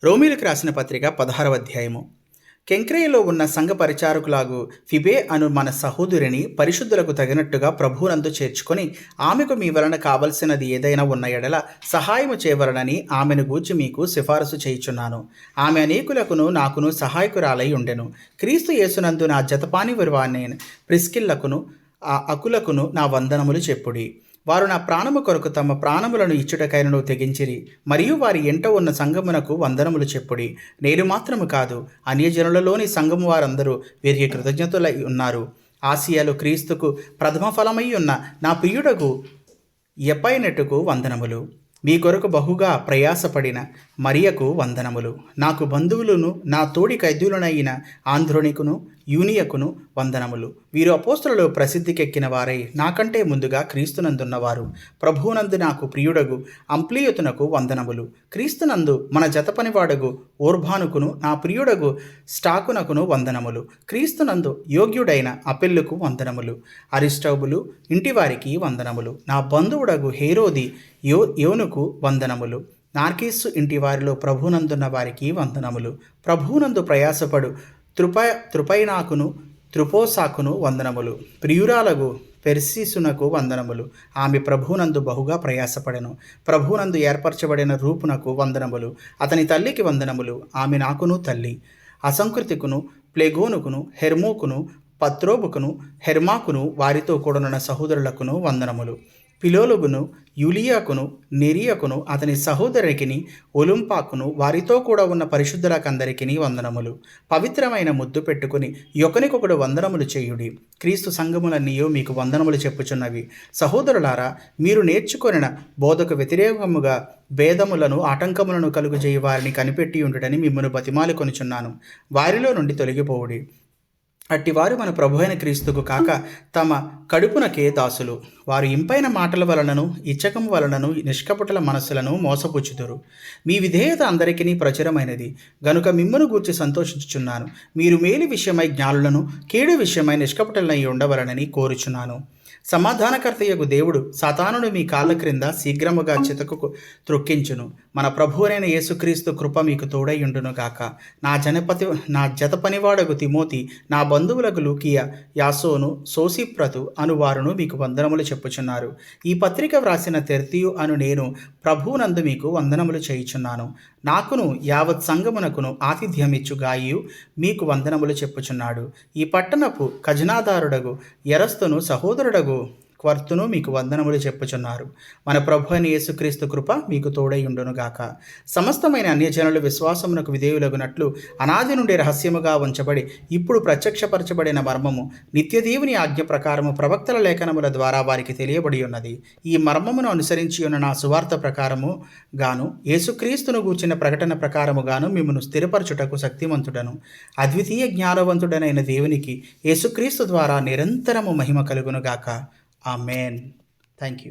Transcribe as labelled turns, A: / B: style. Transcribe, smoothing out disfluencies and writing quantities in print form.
A: రోమీలకు రాసిన పత్రిక 16వ అధ్యాయము. కెంక్రేయలో ఉన్న సంఘ పరిచారకులాగు ఫిబే అను మన సహోదరిని పరిశుద్ధులకు తగినట్టుగా ప్రభువునందు చేర్చుకొని ఆమెకు మీ వలన కావలసినది ఏదైనా ఉన్న ఎడల సహాయము చేయవలనని ఆమెను గూర్చి మీకు సిఫారసు చేయుచున్నాను. ఆమె అనేకులకును నాకును సహాయకురాలై ఉండెను. క్రీస్తు యేసునందు నా జతపాని వాని ప్రిస్కిల్లకును ఆ అకులకును నా వందనములు చెప్పుడి. వారు నా ప్రాణము కొరకు తమ ప్రాణములను ఇచ్చుటకైనను తెగించిరి. మరియు వారి ఎంట ఉన్న సంఘమునకు వందనములు చెప్పుడి. నేను మాత్రము కాదు, అన్యజనులలోని సంఘము వారందరూ వీరికి కృతజ్ఞతలై ఉన్నారు. ఆసియాలో క్రీస్తుకు ప్రథమ ఫలమై ఉన్న నా ప్రియుడకు ఎపైనెటుకు వందనములు. మీ కొరకు బహుగా ప్రయాసపడిన మరియకు వందనములు. నాకు బంధువులను నా తోడి ఖైదీయులనైన ఆంధ్రోనికును యూనియకును వందనములు. వీరు అపోస్తలులో ప్రసిద్ధికెక్కిన వారై నాకంటే ముందుగా క్రీస్తునందున్నవారు. ప్రభువునందు నాకు ప్రియుడగు అంప్లియుతునకు వందనములు. క్రీస్తునందు మన జతపనివాడగు ఓర్భానుకును నా ప్రియుడగు స్టాకునకును వందనములు. క్రీస్తునందు యోగ్యుడైన అపెల్లుకు వందనములు. అరిస్టోబులు ఇంటివారికి వందనములు. నా బంధువుడగు హేరోది యోనుకు వందనములు. నార్కీస్సు ఇంటి వారిలో ప్రభువునందున్న వారికి వందనములు. ప్రభువునందు ప్రయాసపడు త్రుపైనాకును త్రుపోసాకును వందనములు. ప్రియురాలగు పెర్సిసునకు వందనములు. ఆమె ప్రభువునందు బహుగా ప్రయాసపడెను. ప్రభువునందు ఏర్పరచబడిన రూపునకు వందనములు. అతని తల్లికి వందనములు. ఆమె నాకును తల్లి. అసంకృతికును ప్లెగోనుకును హెర్మోకును పత్రోబుకును హెర్మాకును వారితో కూడనున్న సహోదరులకును వందనములు. పిలోలుగును యూలియాకును నెరియకును అతని సహోదరికిని ఒలుంపాకును వారితో కూడా ఉన్న పరిశుద్ధులకందరికీ వందనములు. పవిత్రమైన ముద్దు పెట్టుకుని ఒకనికొకడు వందనములు చేయుడి. క్రీస్తు సంఘములన్నీయో మీకు వందనములు చెప్పుచున్నవి. సహోదరులారా, మీరు నేర్చుకొనిన బోధకు వ్యతిరేకముగా భేదములను ఆటంకములను కలుగజేయ వారిని కనిపెట్టి ఉండుటని మిమ్మల్ని బతిమాలి కొనుచున్నాను. వారిలో నుండి తొలగిపోవుడి. అట్టివారు మన ప్రభు అయిన క్రీస్తుకు కాక తమ కడుపునకే దాసులు. వారు ఇంపైన మాటల వలనను ఇచ్చకము వలనను నిష్కపటుల మనస్సులను మోసపుచ్చుదురు. మీ విధేయత అందరికీ ప్రచురమైనది గనుక మిమ్మును గూర్చి సంతోషించుచున్నాను. మీరు మేలు విషయమై జ్ఞానులను, కీడు విషయమై నిష్కపటులై ఉండవలనని కోరుచున్నాను. సమాధానకర్తయగు దేవుడు సాతానును మీ కాళ్ళ క్రింద శీఘ్రముగా చితకు త్రొక్కించును. మన ప్రభువైన యేసుక్రీస్తు కృప మీకు తోడైయుండును గాక. నా జత పనివాడగు తిమోతి, నా బంధువులకు లూకియా, యాసోను, సోసిప్రతు అనువారును మీకు వందనములు చెప్పుచున్నారు. ఈ పత్రిక వ్రాసిన తెర్తియు అను నేను ప్రభువునందు మీకు వందనములు చేయుచున్నాను. నాకును యావత్ సంగమునకును ఆతిథ్యమిచ్చు గాయు మీకు వందనములు చెప్పుచున్నాడు. ఈ పట్టణపు ఖజనాదారుడగు ఎరస్తును సహోదరుడగు క్వర్తును మీకు వందనములు చెప్పుచున్నారు. మన ప్రభు అయిన యేసుక్రీస్తు కృప మీకు తోడైయుండును గాక. సమస్తమైన అన్యజనులు విశ్వాసమునకు విధేయులగునట్లు అనాది నుండి రహస్యముగా ఉంచబడి ఇప్పుడు ప్రత్యక్షపరచబడిన మర్మము నిత్యదేవుని ఆజ్ఞ ప్రకారము ప్రవక్తల లేఖనముల ద్వారా వారికి తెలియబడి ఉన్నది. ఈ మర్మమును అనుసరించి ఉన్న నా సువార్త ప్రకారము గాను యేసుక్రీస్తును గూర్చిన ప్రకటన ప్రకారము గాను మిమ్మను స్థిరపరచుటకు శక్తిమంతుడను అద్వితీయ జ్ఞానవంతుడనైన దేవునికి యేసుక్రీస్తు ద్వారా నిరంతరము మహిమ కలుగును గాక. Amen. Thank you.